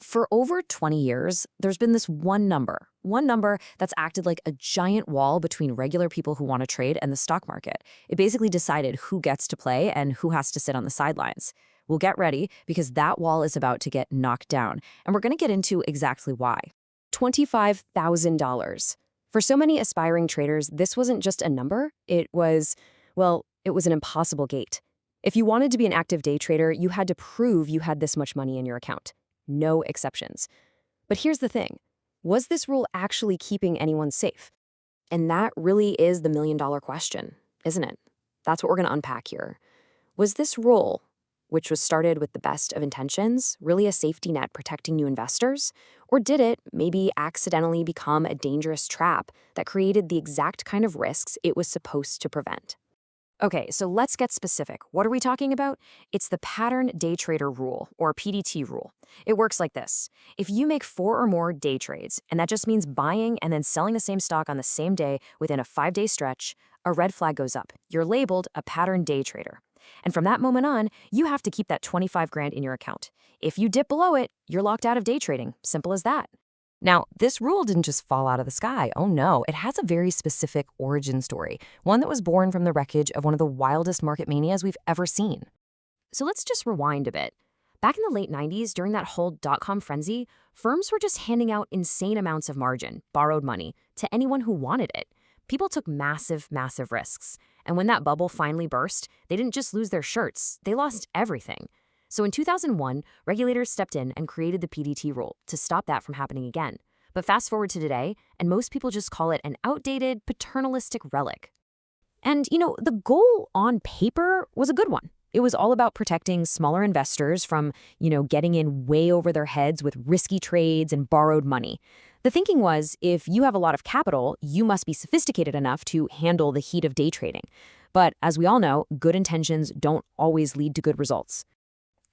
For over 20 years, there's been this one number that's acted like a giant wall between regular people who want to trade and the stock market. It basically decided who gets to play and who has to sit on the sidelines. We'll get ready because that wall is about to get knocked down, and we're going to get into exactly why. $25,000. For so many aspiring traders, this wasn't just a number, it was an impossible gate. If you wanted to be an active day trader, you had to prove you had this much money in your account. No exceptions. But here's the thing. Was this rule actually keeping anyone safe? And that really is the million-dollar question, isn't it? That's what we're going to unpack here. Was this rule, which was started with the best of intentions, really a safety net protecting new investors? Or did it maybe accidentally become a dangerous trap that created the exact kind of risks it was supposed to prevent? Okay, so let's get specific. What are we talking about? It's the pattern day trader rule, or PDT rule. It works like this. If you make 4 or more day trades, and that just means buying and then selling the same stock on the same day within a 5-day stretch, a red flag goes up. You're labeled a pattern day trader. And from that moment on, you have to keep that 25 grand in your account. If you dip below it, you're locked out of day trading. Simple as that. Now, this rule didn't just fall out of the sky. Oh no, it has a very specific origin story, one that was born from the wreckage of one of the wildest market manias we've ever seen. So let's just rewind a bit. Back in the late 90s, during that whole dot-com frenzy, firms were just handing out insane amounts of margin, borrowed money, to anyone who wanted it. People took massive, massive risks. And when that bubble finally burst, they didn't just lose their shirts, they lost everything. So in 2001, regulators stepped in and created the PDT rule to stop that from happening again. But fast forward to today, and most people just call it an outdated, paternalistic relic. And, the goal on paper was a good one. It was all about protecting smaller investors from, getting in way over their heads with risky trades and borrowed money. The thinking was, if you have a lot of capital, you must be sophisticated enough to handle the heat of day trading. But as we all know, good intentions don't always lead to good results.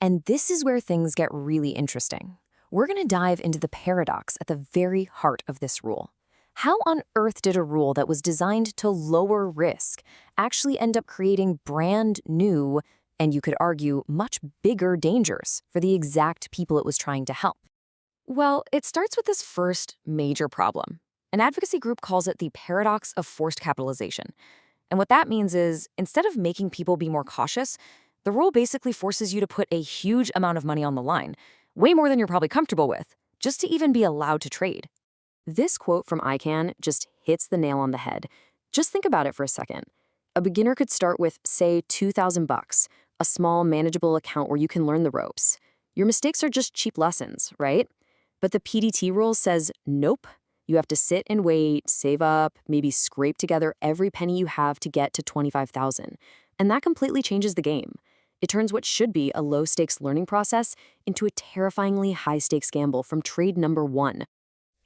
And this is where things get really interesting. We're going to dive into the paradox at the very heart of this rule. How on earth did a rule that was designed to lower risk actually end up creating brand new, and you could argue much bigger dangers for the exact people it was trying to help? Well, it starts with this first major problem. An advocacy group calls it the Paradox of Forced Capitalization. And what that means is, instead of making people be more cautious, the rule basically forces you to put a huge amount of money on the line, way more than you're probably comfortable with, just to even be allowed to trade. This quote from ICANN just hits the nail on the head. Just think about it for a second. A beginner could start with, say, $2,000, a small, manageable account where you can learn the ropes. Your mistakes are just cheap lessons, right? But the PDT rule says, nope. You have to sit and wait, save up, maybe scrape together every penny you have to get to $25,000. And that completely changes the game. It turns what should be a low-stakes learning process into a terrifyingly high-stakes gamble from trade number 1.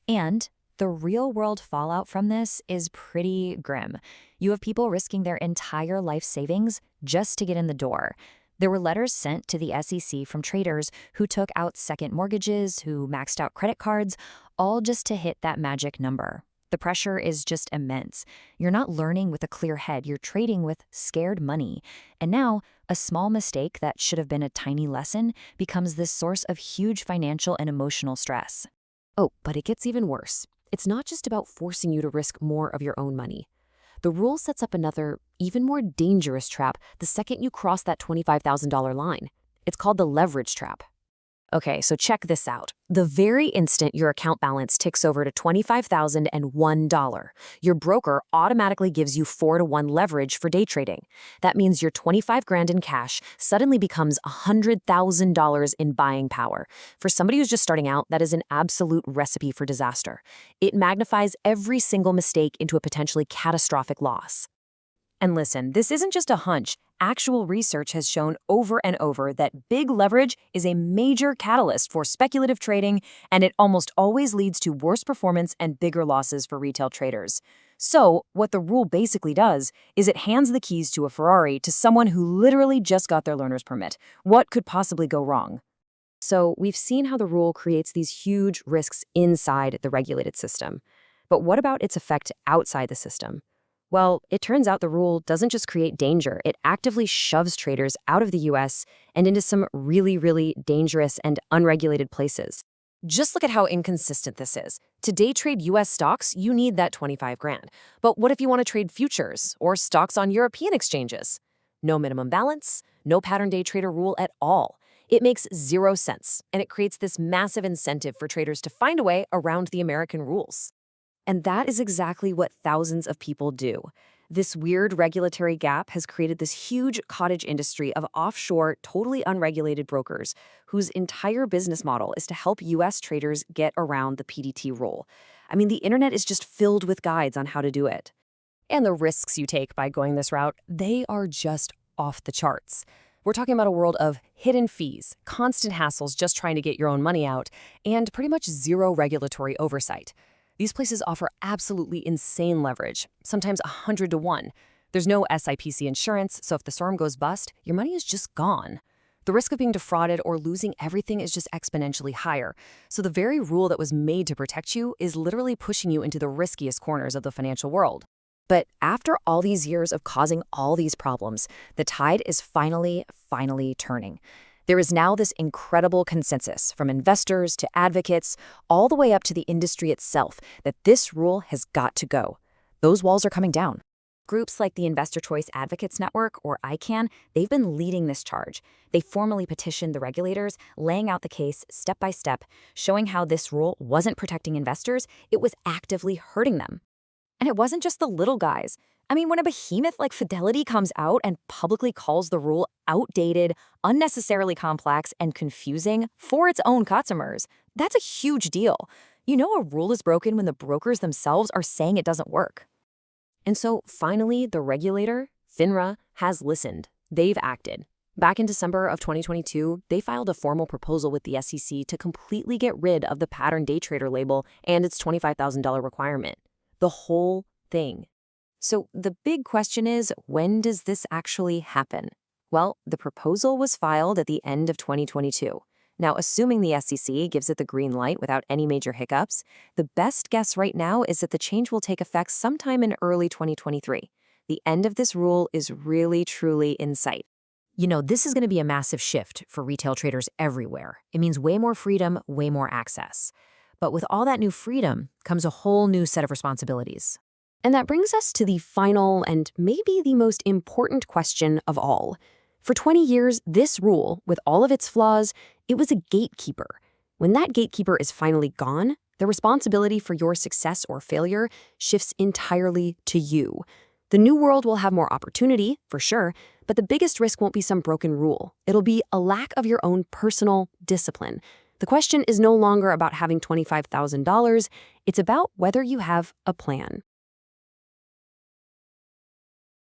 And the real-world fallout from this is pretty grim. You have people risking their entire life savings just to get in the door. There were letters sent to the SEC from traders who took out second mortgages, who maxed out credit cards, all just to hit that magic number. The pressure is just immense. You're not learning with a clear head, you're trading with scared money. And now, a small mistake that should have been a tiny lesson becomes this source of huge financial and emotional stress. Oh, but it gets even worse. It's not just about forcing you to risk more of your own money. The rule sets up another, even more dangerous trap the second you cross that $25,000 line. It's called the leverage trap. Okay, so check this out. The very instant your account balance ticks over to $25,001, your broker automatically gives you 4-to-1 leverage for day trading. That means your 25 grand in cash suddenly becomes $100,000 in buying power. For somebody who's just starting out, that is an absolute recipe for disaster. It magnifies every single mistake into a potentially catastrophic loss. And listen, this isn't just a hunch. Actual research has shown over and over that big leverage is a major catalyst for speculative trading, and it almost always leads to worse performance and bigger losses for retail traders. So, what the rule basically does is it hands the keys to a Ferrari to someone who literally just got their learner's permit. What could possibly go wrong? So, we've seen how the rule creates these huge risks inside the regulated system. But what about its effect outside the system? Well, it turns out the rule doesn't just create danger, it actively shoves traders out of the US and into some really, really dangerous and unregulated places. Just look at how inconsistent this is. To day trade US stocks, you need that 25 grand. But what if you want to trade futures or stocks on European exchanges? No minimum balance, no pattern day trader rule at all. It makes zero sense, and it creates this massive incentive for traders to find a way around the American rules. And that is exactly what thousands of people do. This weird regulatory gap has created this huge cottage industry of offshore, totally unregulated brokers whose entire business model is to help US traders get around the PDT rule. I mean, the internet is just filled with guides on how to do it. And the risks you take by going this route, they are just off the charts. We're talking about a world of hidden fees, constant hassles just trying to get your own money out, and pretty much zero regulatory oversight. These places offer absolutely insane leverage, sometimes 100 to 1. There's no SIPC insurance, so if the storm goes bust, your money is just gone. The risk of being defrauded or losing everything is just exponentially higher. So the very rule that was made to protect you is literally pushing you into the riskiest corners of the financial world. But after all these years of causing all these problems, the tide is finally turning. There is now this incredible consensus from investors to advocates, all the way up to the industry itself, that this rule has got to go. Those walls are coming down. Groups like the Investor Choice Advocates Network, or ICANN, they've been leading this charge. They formally petitioned the regulators, laying out the case step by step, showing how this rule wasn't protecting investors, it was actively hurting them. And it wasn't just the little guys. I mean, when a behemoth like Fidelity comes out and publicly calls the rule outdated, unnecessarily complex, and confusing for its own customers, that's a huge deal. You know a rule is broken when the brokers themselves are saying it doesn't work. And so finally, the regulator, FINRA, has listened. They've acted. Back in December of 2022, they filed a formal proposal with the SEC to completely get rid of the pattern day trader label and its $25,000 requirement. The whole thing. So the big question is, when does this actually happen? Well, the proposal was filed at the end of 2022. Now, assuming the SEC gives it the green light without any major hiccups, the best guess right now is that the change will take effect sometime in early 2023. The end of this rule is really, truly in sight. You know, this is going to be a massive shift for retail traders everywhere. It means way more freedom, way more access. But with all that new freedom comes a whole new set of responsibilities. And that brings us to the final and maybe the most important question of all. For 20 years, this rule, with all of its flaws, it was a gatekeeper. When that gatekeeper is finally gone, the responsibility for your success or failure shifts entirely to you. The new world will have more opportunity, for sure, but the biggest risk won't be some broken rule. It'll be a lack of your own personal discipline. The question is no longer about having $25,000. It's about whether you have a plan.